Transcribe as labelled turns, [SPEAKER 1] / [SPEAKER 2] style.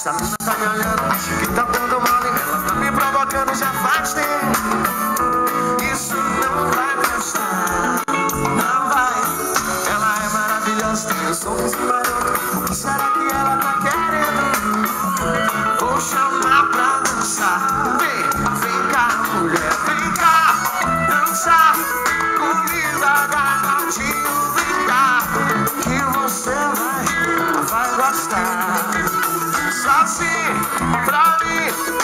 [SPEAKER 1] Essa mina tá me olhando, acho que tá dando mole. Ela tá me provocando já faz tempo. Isso não vai prestar, não vai. Ela é maravilhosa, tem um sorriso maroto. O que será que ela tá querendo? Vou chamar pra dançar. Vem cá, mulher, vem cá dançar comigo, garotinho. Vem cá, que você vai gostar. Só assim pra mim.